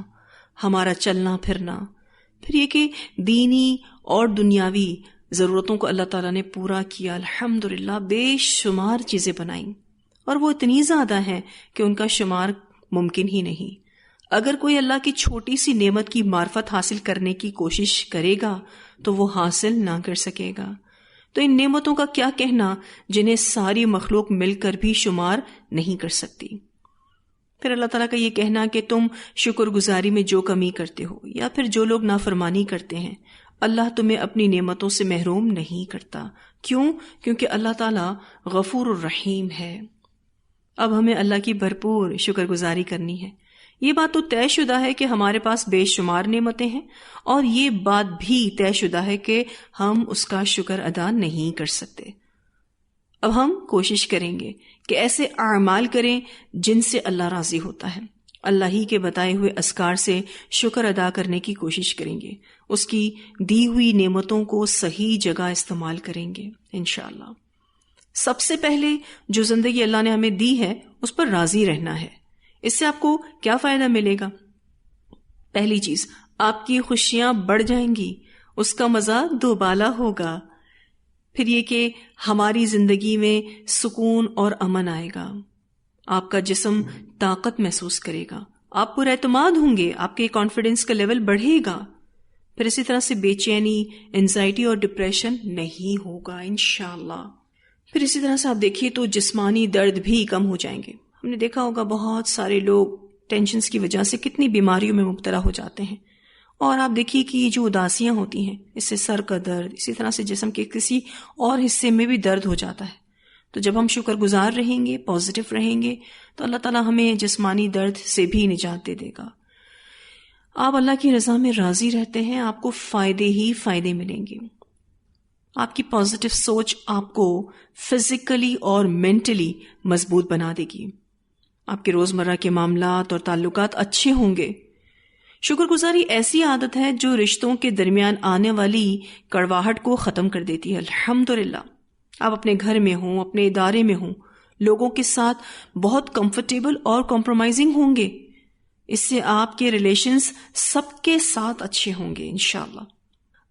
A: ہمارا چلنا پھرنا، پھر یہ کہ دینی اور دنیاوی ضرورتوں کو اللہ تعالیٰ نے پورا کیا، الحمدللہ بے شمار چیزیں بنائیں، اور وہ اتنی زیادہ ہیں کہ ان کا شمار ممکن ہی نہیں۔ اگر کوئی اللہ کی چھوٹی سی نعمت کی معرفت حاصل کرنے کی کوشش کرے گا تو وہ حاصل نہ کر سکے گا، تو ان نعمتوں کا کیا کہنا جنہیں ساری مخلوق مل کر بھی شمار نہیں کر سکتی۔ پھر اللہ تعالیٰ کا یہ کہنا کہ تم شکر گزاری میں جو کمی کرتے ہو یا پھر جو لوگ نافرمانی کرتے ہیں، اللہ تمہیں اپنی نعمتوں سے محروم نہیں کرتا۔ کیوں؟ کیونکہ اللہ تعالیٰ غفور الرحیم ہے۔ اب ہمیں اللہ کی بھرپور شکر گزاری کرنی ہے، یہ بات تو طے شدہ ہے کہ ہمارے پاس بے شمار نعمتیں ہیں، اور یہ بات بھی طے شدہ ہے کہ ہم اس کا شکر ادا نہیں کر سکتے۔ اب ہم کوشش کریں گے کہ ایسے اعمال کریں جن سے اللہ راضی ہوتا ہے، اللہ ہی کے بتائے ہوئے اذکار سے شکر ادا کرنے کی کوشش کریں گے، اس کی دی ہوئی نعمتوں کو صحیح جگہ استعمال کریں گے انشاءاللہ۔ سب سے پہلے جو زندگی اللہ نے ہمیں دی ہے اس پر راضی رہنا ہے۔ اس سے آپ کو کیا فائدہ ملے گا؟ پہلی چیز، آپ کی خوشیاں بڑھ جائیں گی، اس کا مزہ دوبالا ہوگا۔ پھر یہ کہ ہماری زندگی میں سکون اور امن آئے گا، آپ کا جسم طاقت محسوس کرے گا، آپ پر اعتماد ہوں گے، آپ کے کانفیڈنس کا لیول بڑھے گا۔ پھر اسی طرح سے بے چینی، انزائٹی اور ڈپریشن نہیں ہوگا انشاءاللہ۔ پھر اسی طرح سے آپ دیکھیے تو جسمانی درد بھی کم ہو جائیں گے۔ ہم نے دیکھا ہوگا بہت سارے لوگ ٹینشنز کی وجہ سے کتنی بیماریوں میں مبتلا ہو جاتے ہیں، اور آپ دیکھیے کہ یہ جو اداسیاں ہوتی ہیں اس سے سر کا درد، اسی طرح سے جسم کے کسی اور حصے میں بھی درد ہو جاتا ہے۔ تو جب ہم شکر گزار رہیں گے، پازیٹیو رہیں گے، تو اللہ تعالیٰ ہمیں جسمانی درد سے بھی نجات دے دے گا۔ آپ اللہ کی رضا میں راضی رہتے ہیں، آپ کو فائدے ہی فائدے ملیں گے۔ آپ کی پازیٹیو سوچ آپ کو فزیکلی اور مینٹلی مضبوط بنا دے گی، آپ کے روزمرہ کے معاملات اور تعلقات اچھے ہوں گے۔ شکر گزاری ایسی عادت ہے جو رشتوں کے درمیان آنے والی کڑواہٹ کو ختم کر دیتی ہے۔ الحمدللہ، آپ اپنے گھر میں ہوں، اپنے ادارے میں ہوں، لوگوں کے ساتھ بہت کمفرٹیبل اور کمپرومائزنگ ہوں گے، اس سے آپ کے ریلیشنز سب کے ساتھ اچھے ہوں گے انشاءاللہ۔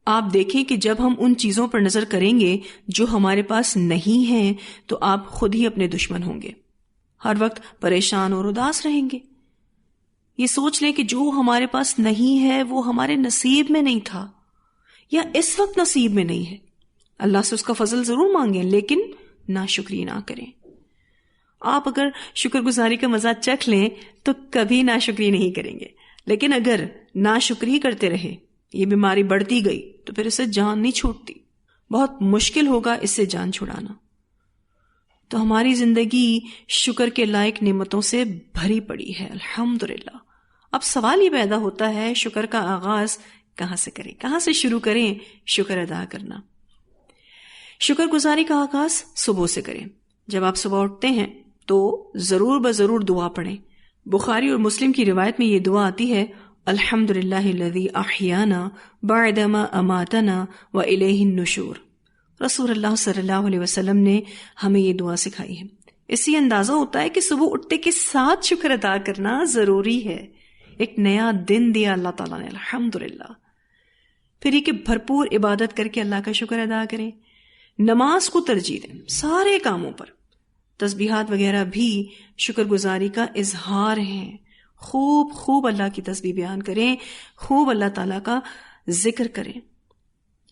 A: آپ دیکھیں کہ جب ہم ان چیزوں پر نظر کریں گے جو ہمارے پاس نہیں ہیں تو آپ خود ہی اپنے دشمن ہوں گے، ہر وقت پریشان اور اداس رہیں گے۔ یہ سوچ لیں کہ جو ہمارے پاس نہیں ہے وہ ہمارے نصیب میں نہیں تھا، یا اس وقت نصیب میں نہیں ہے۔ اللہ سے اس کا فضل ضرور مانگیں لیکن ناشکری نہ کریں۔ آپ اگر شکر گزاری کا مزہ چکھ لیں تو کبھی ناشکری نہیں کریں گے، لیکن اگر ناشکری کرتے رہے، یہ بیماری بڑھتی گئی، تو پھر اس سے جان نہیں چھوٹتی، بہت مشکل ہوگا اس سے جان چھڑانا۔ تو ہماری زندگی شکر کے لائق نعمتوں سے بھری پڑی ہے الحمدللہ۔ اب سوال یہ پیدا ہوتا ہے، شکر کا آغاز کہاں سے کریں، کہاں سے شروع کریں شکر ادا کرنا؟ شکر گزاری کا آغاز صبح سے کریں۔ جب آپ صبح اٹھتے ہیں تو ضرور بضرور دعا پڑھیں۔ بخاری اور مسلم کی روایت میں یہ دعا آتی ہے، الحمدللہ الذی احیانا بعدما اماتنا والیہ النشور۔ رسول اللہ صلی اللہ علیہ وسلم نے ہمیں یہ دعا سکھائی ہے۔ اس سے اندازہ ہوتا ہے کہ صبح اٹھتے کے ساتھ شکر ادا کرنا ضروری ہے، ایک نیا دن دیا اللہ تعالیٰ نے الحمدللہ۔ پھر یہ کہ بھرپور عبادت کر کے اللہ کا شکر ادا کریں، نماز کو ترجیح دیں سارے کاموں پر۔ تسبیحات وغیرہ بھی شکر گزاری کا اظہار ہیں، خوب اللہ کی تسبیح بیان کریں، خوب اللہ تعالیٰ کا ذکر کریں۔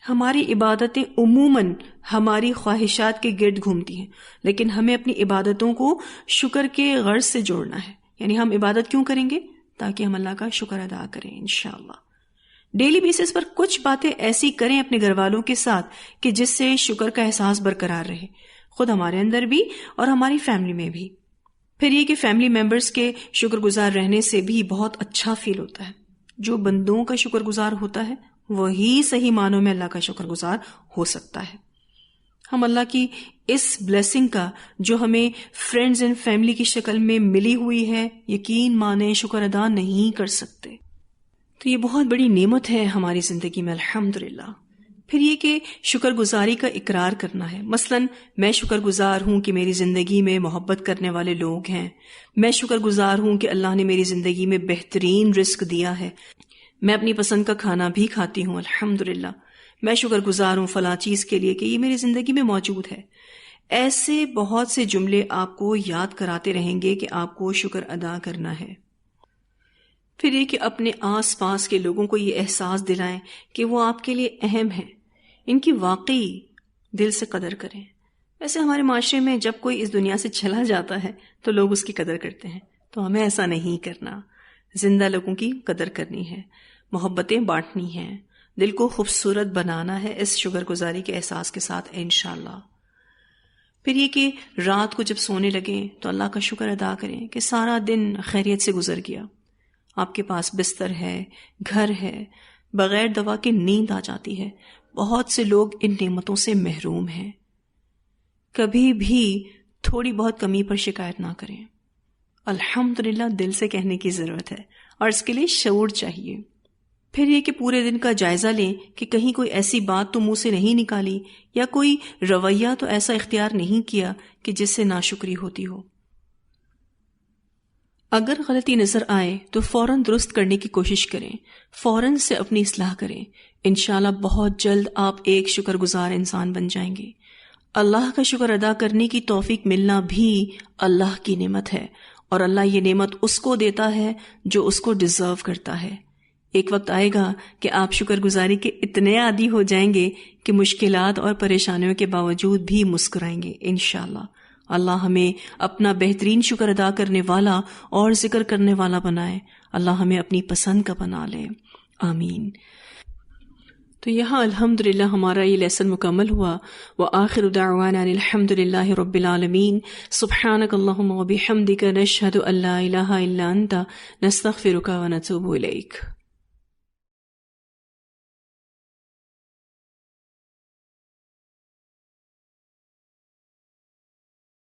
A: ہماری عبادتیں عموماً ہماری خواہشات کے گرد گھومتی ہیں، لیکن ہمیں اپنی عبادتوں کو شکر کے غرض سے جوڑنا ہے۔ یعنی ہم عبادت کیوں کریں گے؟ تاکہ ہم اللہ کا شکر ادا کریں انشاءاللہ۔ ڈیلی بیسس پر کچھ باتیں ایسی کریں اپنے گھر والوں کے ساتھ کہ جس سے شکر کا احساس برقرار رہے، خود ہمارے اندر بھی اور ہماری فیملی میں بھی۔ پھر یہ کہ فیملی ممبرز کے شکر گزار رہنے سے بھی بہت اچھا فیل ہوتا ہے۔ جو بندوں کا شکر گزار ہوتا ہے وہی صحیح معنوں میں اللہ کا شکر گزار ہو سکتا ہے۔ ہم اللہ کی اس بلیسنگ کا جو ہمیں فرینڈز اینڈ فیملی کی شکل میں ملی ہوئی ہے، یقین مانیں شکر ادا نہیں کر سکتے۔ تو یہ بہت بڑی نعمت ہے ہماری زندگی میں الحمدللہ۔ پھر یہ کہ شکر گزاری کا اقرار کرنا ہے۔ مثلاً میں شکر گزار ہوں کہ میری زندگی میں محبت کرنے والے لوگ ہیں، میں شکر گزار ہوں کہ اللہ نے میری زندگی میں بہترین رزق دیا ہے، میں اپنی پسند کا کھانا بھی کھاتی ہوں الحمدللہ، میں شکر گزار ہوں فلاں چیز کے لیے کہ یہ میری زندگی میں موجود ہے۔ ایسے بہت سے جملے آپ کو یاد کراتے رہیں گے کہ آپ کو شکر ادا کرنا ہے۔ پھر یہ کہ اپنے آس پاس کے لوگوں کو یہ احساس دلائیں کہ وہ آپ کے لیے اہم ہیں، ان کی واقعی دل سے قدر کریں۔ ویسے ہمارے معاشرے میں جب کوئی اس دنیا سے چلا جاتا ہے تو لوگ اس کی قدر کرتے ہیں، تو ہمیں ایسا نہیں کرنا، زندہ لوگوں کی قدر کرنی ہے، محبتیں بانٹنی ہیں، دل کو خوبصورت بنانا ہے اس شکر گزاری کے احساس کے ساتھ انشاءاللہ۔ پھر یہ کہ رات کو جب سونے لگیں تو اللہ کا شکر ادا کریں کہ سارا دن خیریت سے گزر گیا، آپ کے پاس بستر ہے، گھر ہے، بغیر دوا کے نیند آ جاتی ہے۔ بہت سے لوگ ان نعمتوں سے محروم ہیں۔ کبھی بھی تھوڑی بہت کمی پر شکایت نہ کریں۔ الحمدللہ دل سے کہنے کی ضرورت ہے، اور اس کے لیے شعور چاہیے۔ پھر یہ کہ پورے دن کا جائزہ لیں کہ کہیں کوئی ایسی بات تو منہ سے نہیں نکالی یا کوئی رویہ تو ایسا اختیار نہیں کیا کہ جس سے ناشکری ہوتی ہو۔ اگر غلطی نظر آئے تو فوراً درست کرنے کی کوشش کریں، فوراً سے اپنی اصلاح کریں۔ انشاءاللہ بہت جلد آپ ایک شکر گزار انسان بن جائیں گے۔ اللہ کا شکر ادا کرنے کی توفیق ملنا بھی اللہ کی نعمت ہے، اور اللہ یہ نعمت اس کو دیتا ہے جو اس کو ڈیزرو کرتا ہے۔ ایک وقت آئے گا کہ آپ شکر گزاری کے اتنے عادی ہو جائیں گے کہ مشکلات اور پریشانیوں کے باوجود بھی مسکرائیں گے انشاءاللہ۔ اللہ ہمیں اپنا بہترین شکر ادا کرنے والا اور ذکر کرنے والا بنائے۔ اللہ ہمیں اپنی پسند کا بنا لے، آمین۔ تو یہاں الحمدللہ ہمارا یہ لیسن مکمل ہوا۔ وآخر دعوانا الحمدللہ رب العالمین۔ سبحانک اللہم وبحمدک، نشہد ان لا الہ الا انت، نستغفرک ونتوب الیک۔